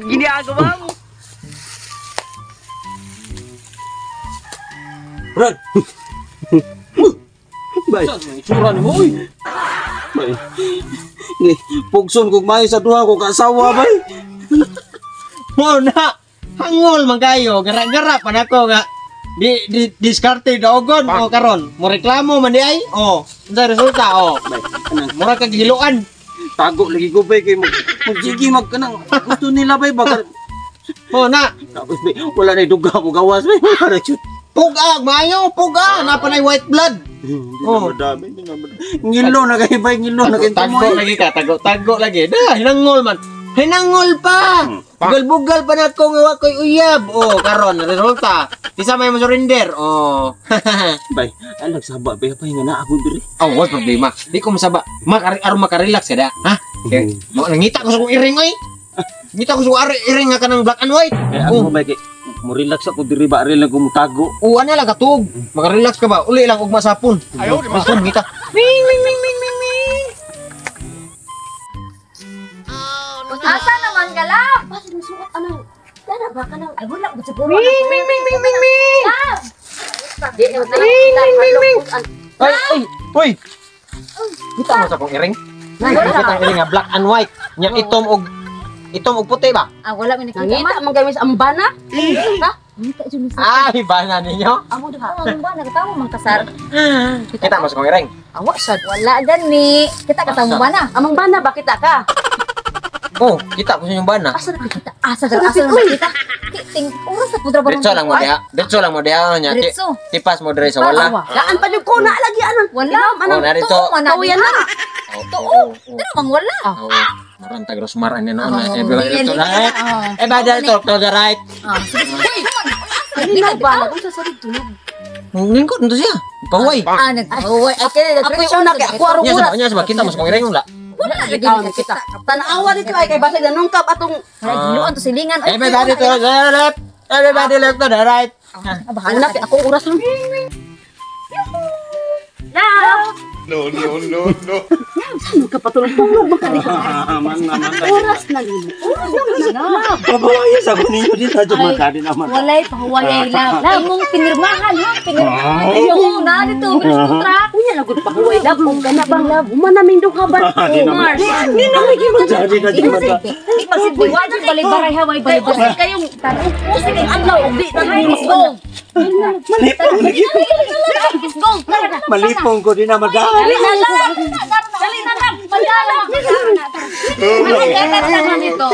Ginagawa mo. Brad. Bay. Sura ni mo, uy. Bay. Ni pugson kog may sa duha ko kasawa bay. Mo na. Hangol man kayo, gara-gara pa nako nga. Di diskarte daogon o karon. Mo reklamo man di ay. Oh, unsa resulta oh. Bay, kanang Mura kag hiluan. tago lagi ko bay kay magjigi magkanang gusto nila bay baka Mo na. tapos bay wala na duga mo gawas bay. Para shoot. Puga, mayo, puga. Napanay white blood. Hindi na madami, hindi na madami. Ngilo na kay bay, ngilo na kay Tago lagi ka, tago lagi. Dah, hinangol man. Hinangol pa. Bugal-bugal pa na ko nga wa koy uyab. Oh, karon resulta. Isa may mo surrender. Oh. Bay, alag saba bay pa nga na ako diri. Oh, wala problema. Di ko masaba. Aron makarelax kada. Ha? Okay. Mo nangita ko sa kong iring oy. Ngita ko sa iring nga kanang black and white. Eh ako bay kay mo relax ako diri ba rin lang ko mutago. O ano lang katug. Makarelax ka ba? Uli lang og masapon. Ayaw di masapon ngita. Ming ming ming ming ming ming. Asa naman ka lang? Bakit mo suot ano? Dana ba ka nang ay wala ko siguro. Ming ming ming ming ming ming. Di mo tayo kita. Ay ay. Uy. Kita mo sa kong iring? Kita ang iring nga black and white. Nya itom og puti ba? Ah wala man nakita. Ngita man gamis ambana. Ha? Ngita jud sa. Ay, bana ninyo. Amo diha. Ambana katawo man kasar. Kita mo sa kong iring. Awa sad wala gani. Kita katawo ba na? Amang bana ba kita ka? Oh, kita ko sa inyong bana. Asa na kita? Asa na kita? Ting oras sa pudra ba? Diretso lang mo diha. Diretso lang mo diha nya. Diretso. Tipas mo dire sa wala. Laan pa ko na lagi anon. Wala Oh, narito. Kawiyan na. Too. Pero mang wala. Oh, marantag Rosmar ano na. Dito right. Badal to the right. Hindi na ba? Kung sa sarili tulog. Lingkod nito siya. Pahuway. Nagpahuway. Okay, ako yung una kay ako araw Nya sa kita mo sa kong iring wala. wala lagi kita. Tanawa dito ay kay basig na nungkap atong giluan to silingan. Everybody to the left. Everybody left to the right. Bahala kay ako oras lang. No. Saan ka patulog-tulog ba ka dito? Oras na yun. Oras na. Pabawaya sa ko ninyo dito sa magkadi naman. Walay pahuwayay lang. Lamong pinirmahan ha. Pinirmahan. Ayun na dito. Binusutra. Kunya nagod pahuway. Labong ka na bang lab? Umanaming duhaban. Mars. Hindi na may kimagdadi na dito mata. Di pa si Diwaji balibaray haway balibaray. Kayong tanong po sa kayong adlaw. Di na go. Malipong lagi. Go. Malipong ko din na madami. Dali na lang. Dali na lang. Bandala. Dali na lang dito.